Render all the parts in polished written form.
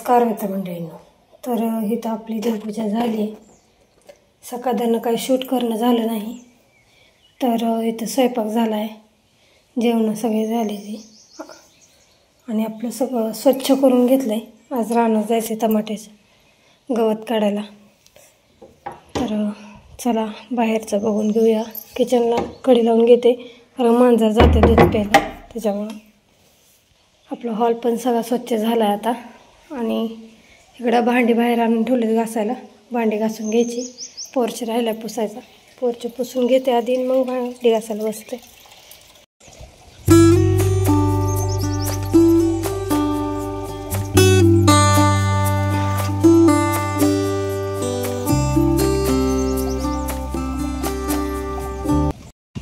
नमस्कार मित्रमंडळींनो. तर इथं आपली देवपूजा झाली. सकाळनं काही शूट करणं झालं नाही. तर इथं स्वयंपाक झाला आहे, जेवण सगळे झाले ती आणि आपलं सगळं स्वच्छ करून घेतलं आहे. आज रानात जायचं टमाट्याचं गवत काढायला. तर चला बाहेरचं बघून घेऊया. किचनला कडी लावून घेते, कारण मांजर जाते दूध प्यायला, त्याच्यामुळं आपला हॉल पण सगळा स्वच्छ झाला आहे आता. आणि इकडं भांडी बाहेर आणून ठेवले घासायला. भांडी घासून घ्यायची. पोर्च राहिला पुसायचा, पोर्च पुसून घेते आधी, मग भांडी घासायला बसते.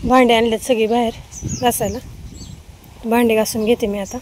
भांडी आणलेत सगळी बाहेर घासायला. भांडी घासून घेते मी आता.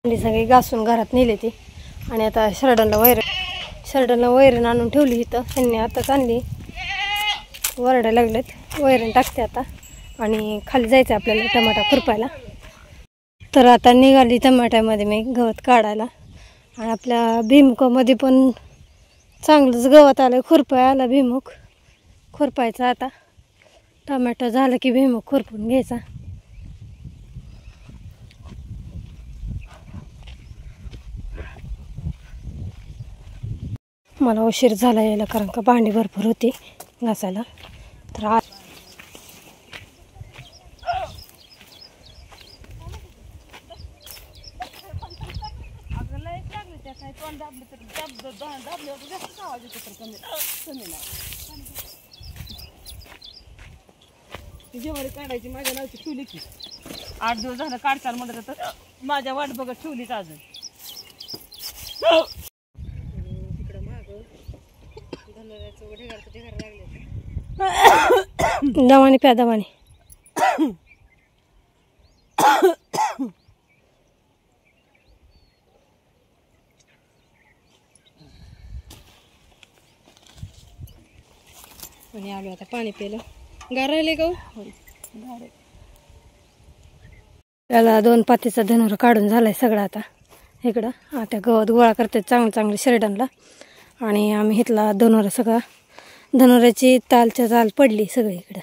भांडी सगळी घासून घरात नेली ती. आणि आता शरडनला वैरण आणून ठेवली इथं. त्यांनी आताच आणली, वरडायला लागलेत. वैरण टाकते आता आणि खाली जायचं आपल्याला टमाटा खुरपायला. तर आता निघाली टमाट्यामध्ये मी गवत काढायला. आणि आपल्या भीमुखामध्ये पण चांगलंच गवत आलं, खुरपाय आला भीमुख. खुरपायचा आता. टमाटो झालं की भीमुख खुरपून घ्यायचा. मला उशीर झाला यायला, कारण का भांडी भरपूर होती घासायला. तर आज जेवारी काढायची माझ्या नावची ठेवली की 8 दिवस झालं काढचाल म्हणत तर माझ्या वाट बघत ठेवलीच अजून. दवाने प्या दवाने. आणि आलो आता पाणी प्यायला. गार राहिले का? त्याला 2 पातीचा धनुर काढून झालाय सगळा. आता इकडं आता गवत गोळा करते चांगलं शरडनला. आणि आम्ही इथला धनुरा सगळा, धनुराची तालच्या ताल पडली सगळी इकडं.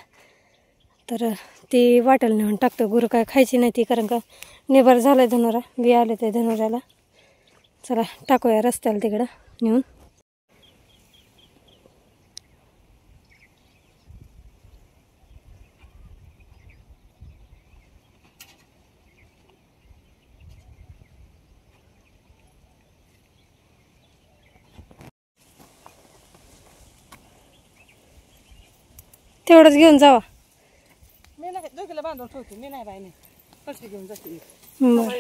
तर ती वाटेल नेऊन टाकतो. गुरु काय खायची नाही ती, कारण का निभार झालाय धनुरा, बी आले ते धनुराला. चला टाकूया रस्त्याला तिकडं नेऊन. तेवढंच घेऊन जावा. मी नाही दोघीला बांधून ठेवते. मी नाही बाई, नाही कशी घेऊन जाते.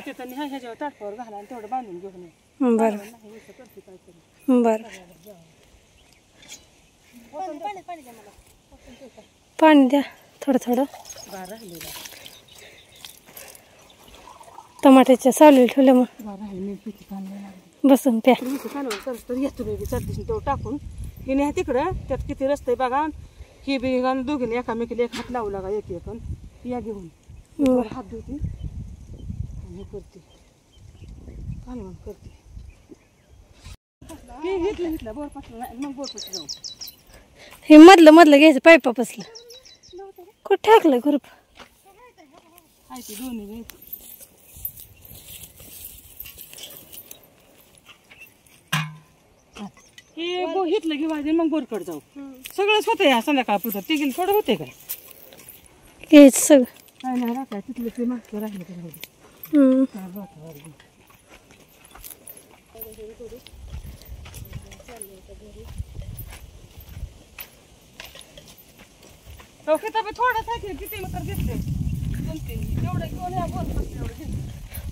तिथं ह्याच्यावर ताटपावर घाला आणि तेवढं बांधून घेऊन ये. बरं बरं. पाणी द्या थोडं थोडं. टमाट्याच्या सावलीला ठेवलं मग. बसून प्या. कालवण करत तर येतो मी चटणी तो टाकून हे नाही तिकडं त्यात किती रस्ते बघा ही बी दोघीने एकामेकीला एक हात लावू लागा एक पण या घेऊन हात धुते आणि करते कालवण करते. हे घेतलं बोर पासलं नाही मग बोर पासलं जाऊ. हे मधलं घ्यायचं पाईपापासलं कुठं टाकलं ग्रुप आहे ते दोन्ही घ्यायचं. हे घेतलं घेवायचं मग बोरकड जाऊ. सगळंच होतं या संध्याकाळपुरतं तिघील थोडं होते काय घ्यायचं सगळं काय नाही राहता तिथलं ते मागचं राहिलं तर थोडंच आहे किती मग घेतले 2-3 एवढं घेऊन या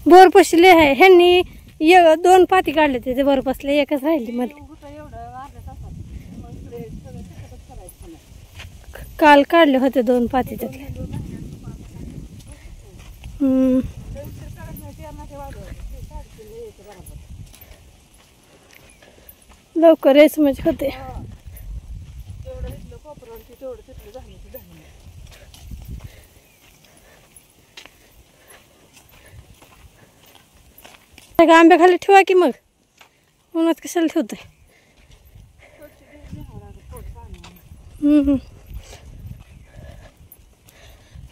बोर पसले आहे ह्यांनी 2 पाती काढले ते बोर पसले एकच राहिली मध्ये. काल काढले होते 2 पाती त्यातले. लवकर यायचं म्हणजे होते. आंब्या खाली ठेवा की मग उन्हात कशाला ठेवतोय.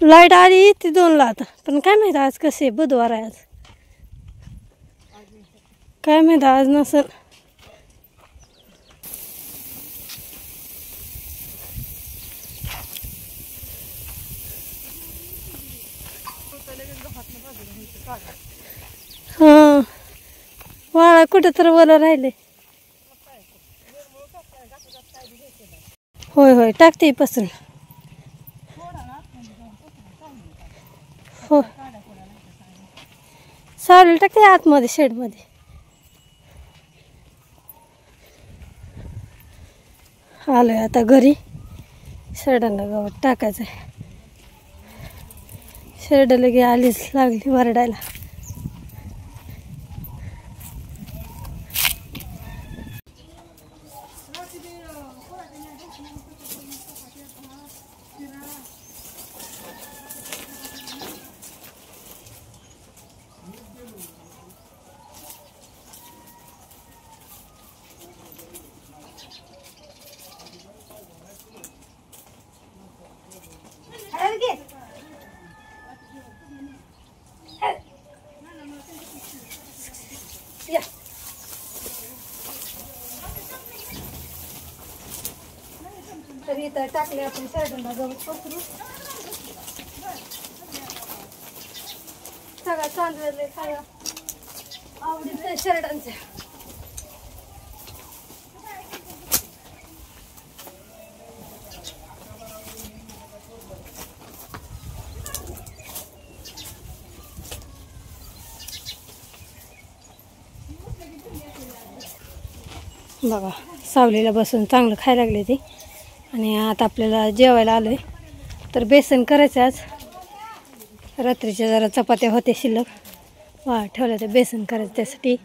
लाईट आली ती 2ला आता पण काय माहिती आज कसे बुधवार आहे आज काय माहिती आज नसेल. हां वाळा कुठं तर वला राहिले. होय टाकते पसरून. हो सावली टाकते आतमध्ये शेडमध्ये. आलोय आता घरी. शेडाला गवत टाकायचं आहे. शेड लगे आलीच लागली वरडायला. तर इथं टाकले आपण शेडाला गवत पसरून सगळं चांदले सगळं आवडीचं शेरडांचं. बघा सावलीला बसून चांगलं खायला लागले ती. आणि आता आपल्याला जेवायला आलोय तर बेसन करायचं आज. रात्रीच्या जरा चपात्या होत्या शिल्लक ठेवल्या ते बेसन करायचं त्यासाठी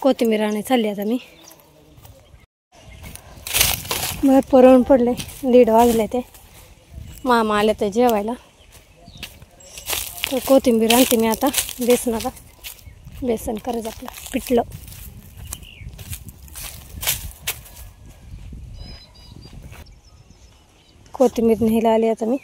कोथिंबीर आणायला चालली आता मी. भरपूर ऊन पडले 1:30 वाजले ते. मामा आले तर जेवायला तर कोथिंबीर आणते मी आता बेसनाला. बेसन करायचं आपलं पिठलं. कोथिंबीर न्यायला आली आता मी.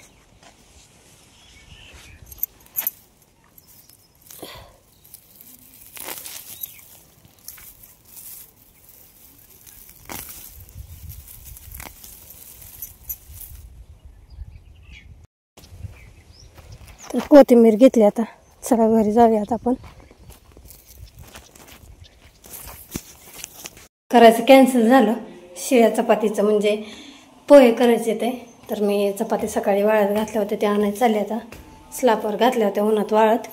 तर कोथिंबीर घेतली आता. चला घरी जाऊयात आपण. करायचं कॅन्सल झालं शिळ्या चपातीचं म्हणजे पोहे करायचे ते. तर मी चपाती सकाळी वाळत घातल्या होत्या त्या आणायला चालल्या आता. स्लॅपवर घातल्या होत्या उन्हात वाळत.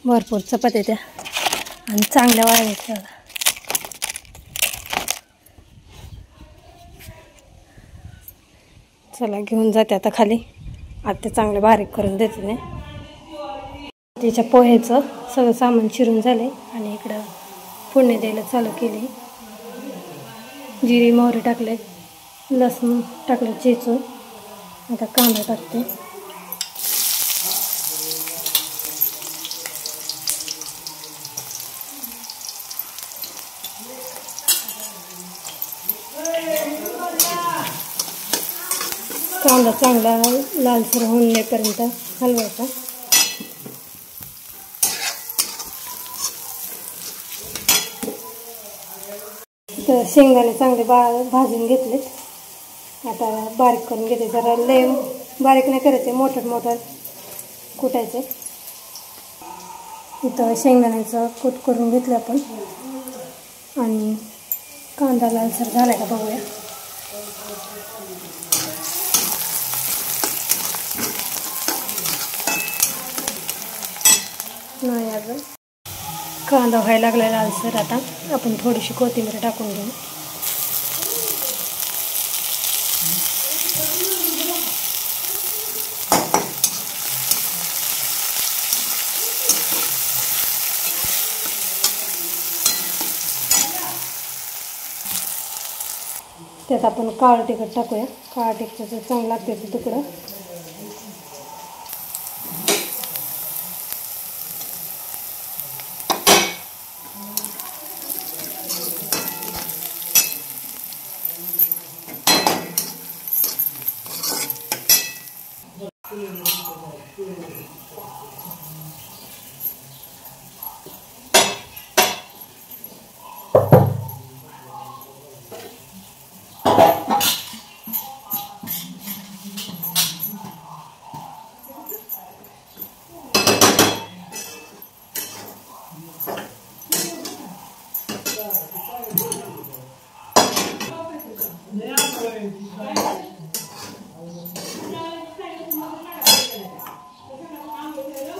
भरपूर चपात्या त्या आणि चांगल्या वाळायच्या. चला घेऊन जाते आता खाली. आता ते चांगले बारीक करून देते नाही. तिच्या पोह्याचं सगळं सामान चिरून झाले आणि इकडं फोडणी द्यायला चालू केली. जिरी मोहरी टाकले, लसूण टाकलं चेचून. आता कांदा टाकते. कांदा चांगला लालसर होऊन येईपर्यंत हलवायचा. तर शेंगदाणे चांगले भाजून घेतलेत. आता बारीक करून घेते. जरा लय बारीक नाही करायचे, मोठं कुटायचे. इथं शेंगदाण्याचं कूट करून घेतलं आपण आणि कांदा लालसर झालाय का बघूया. नाही अजून कांदा व्हायला लागला लालसर. आता आपण थोडीशी कोथिंबीर टाकून घेऊ. त्यात आपण काळं तिखट टाकूया. काळं तिखटाचं चांगलं लागते ते तुकडं.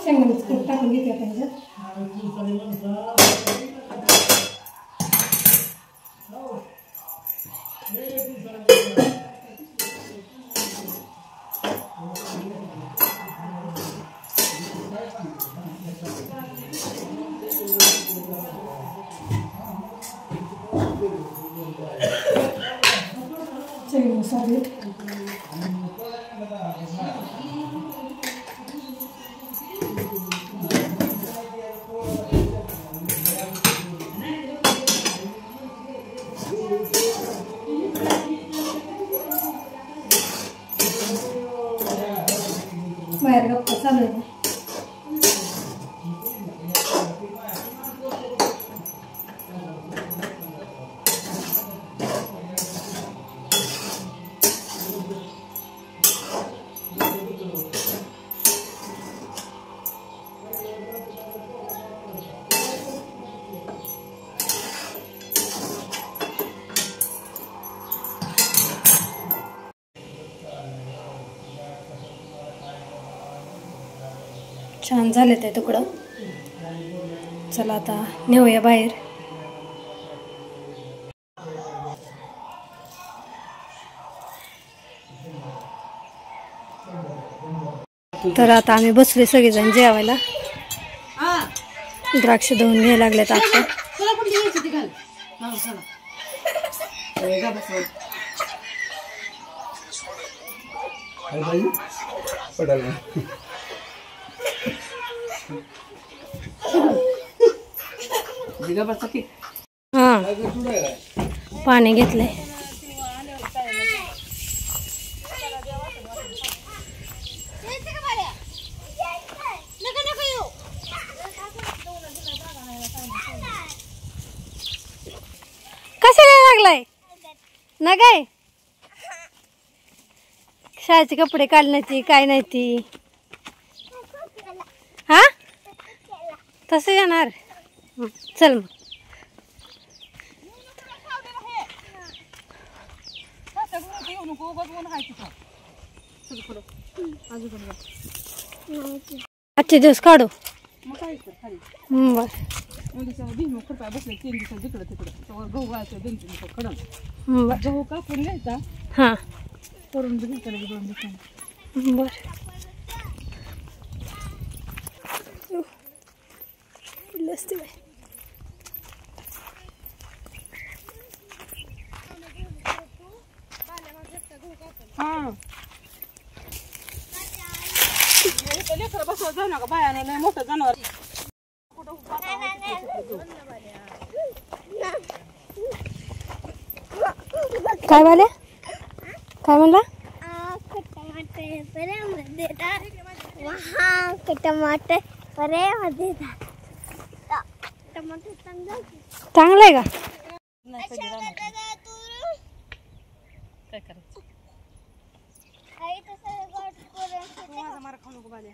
शेंगदाण्याचं कूट टाकून घेते आपण ह्याच्यात. चवीनुसार मीठ. बाहेर गप्पा चालू आहे. छान झाले ते तुकडं. चला आता नेऊया बाहेर. तर आता आम्ही बसले सगळेजण जेवायला. द्राक्ष धुवून घ्यायला लागलेत आता. हा पाणी घेतलंय. कशाला लागलाय ना काय? शाळेचे कपडे काढण्याची काय नाही ती. हा तसं येणार. चल मग. आजचे दिवस काढू. बर गहू कापून घ्यायचा. हा करून बी घेतलं की 2 दिवसांनी. बर असते बाई. हा लेकर बसवत जाऊ नका बायाने लय मोठं जनावर. काय वाले काय म्हणला? चांगलं आहे का? काय करायचं मारा खाऊ नको बाल्या.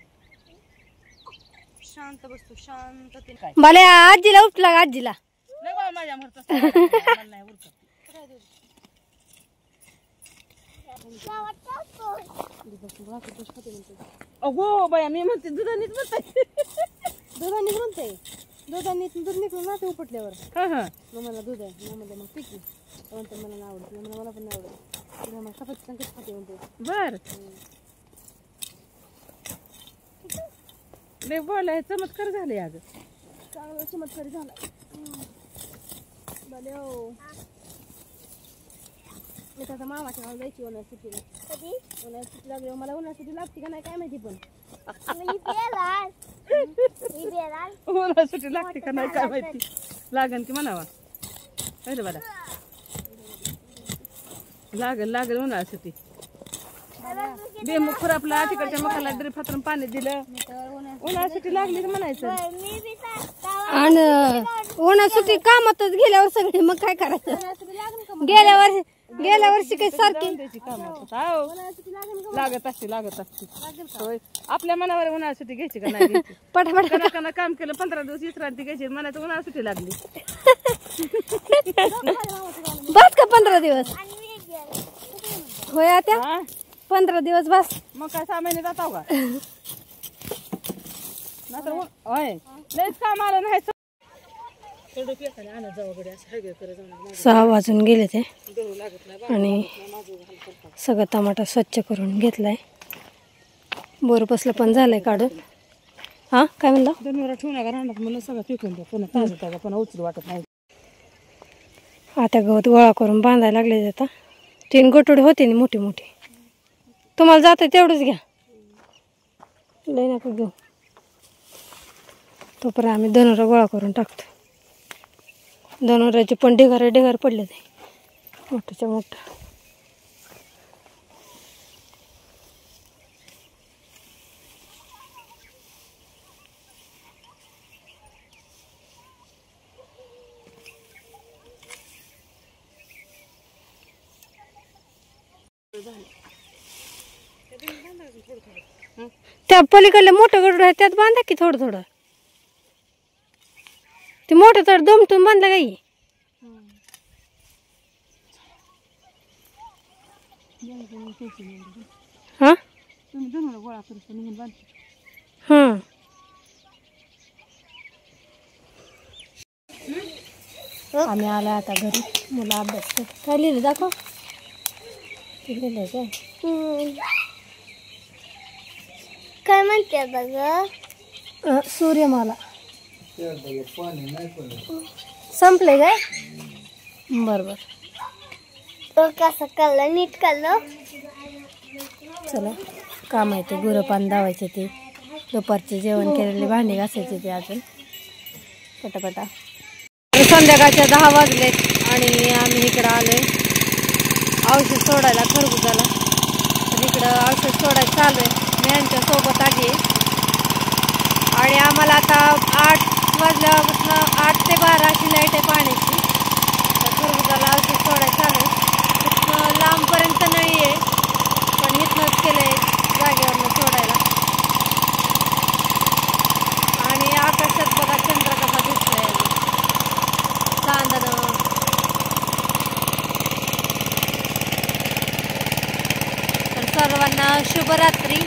शांत बसतो शांत. ते काय बाले आजीला उठला का? आजीला नाही बा माझ्या म्हणत नाही उरकत. अगो बाया मी म्हणते दुधानीच म्हणते. दुधानीच म्हणते. दुधानी दूध निघून ना ते उपटल्यावर मग मला दूध आहे मग म्हणते मग पिकी म्हणते मला नाही आवडत. मला पण नाही आवडत. मला सफेद संकट खाते म्हणते. बर लय बोलाय चमत्कार झाले अगं. चांगला चमत्कारी झाला. बाले हो मी आता मामाच्या गावाला जायची उन्हाळ्यात सुट्टी लागली. मला उन्हाळ्यात सुट्टी लागते का नाही काय माहिती पण उन्हाळ्यात सुट्टी लागते का नाही काय माहिती. लागन की म्हणावा अरे बघा लागल उन्हाळ्यात सुट्टी. बेमुख खुरापला तिकडच्या मकाला ड्रिप हातून पाणी दिलं. उन्हाळ्यात सुट्टी लागली तर म्हणायचं. आणि उन्हाळ्यात सुट्टी कामातच गेल्यावर सगळे मग काय करायचं. गेल्या वर्षी काही सारखी लागत असते होय. आपल्या मनावर उन्हाळ्यात सुट्टी घ्यायची का नाही घ्यायची. पटापट काम केलं 15 दिवस विश्रांती घ्यायची म्हणायचं उन्हाळ्यात सुट्टी लागली. बस का 15 दिवस होय आता 15 दिवस बस. मग काय 6 महिने जाताव का? नाहीतर होय लयच काम आलं नाही. 6 वाजून गेले ते आणि सगळं टमाटा स्वच्छ करून घेतलाय. बोरपसलं पण झालंय काढून. हा काय म्हणला? जनावर ठेवू नका राहणार मला सगळं पिकून द्या. पुन्हा ताजं ताजं पुन्हा उचलू वाटत नाही. आता गवत गोळा करून बांधायला लागले. आता 3 गोटोडे होते ना मोठे मोठे. तुम्हाला जातं तेवढंच घ्या लय नका घेऊ. तोपर्यंत आम्ही धनुरा गोळा करून टाकतो. धनुराचे पण ढिगार पडले ते मोठ्याच्या मोठं. त्या पलीकडले मोठं गरुड आहे त्यात बांधा की थोडं थोडं. ते मोठं तर दमटून बांधलं काही. हा हा आम्ही आला आता घरी. मुलं अभ्यास कर. काय लिहिलं दाखव. लिहिलंय काय म्हणते बघ. सूर्यमाला संपले काय? बरोबर तो कसं कळलं नीट कळलं. चला काम आहे ते गुरंपान धावायचे. ते दुपारचे जेवण केलेले भांडी घासायचे ते अजून पटापटा. संध्याकाळच्या 10 वाजलेत आणि आम्ही इकडं आलोय औषध सोडायला खरबुजाला. तर इकडं औषध सोडायचं चालू आहे. मी यांच्यासोबत आली आहे आणि आम्हाला आता 8 वाजल्यापासून 8 ते 12 अशी लाईट आहे पाण्याची. तर खरबुजाला औषध सोडायचं चालू आहे. इथनं लांबपर्यंत नाही आहे पण इथनंच केलं आहे जागेवरनं सोडायला. आणि आकाशात बघा चंद्र कसा दिसतोय चांदणं. तर सर्वांना शुभरात्री.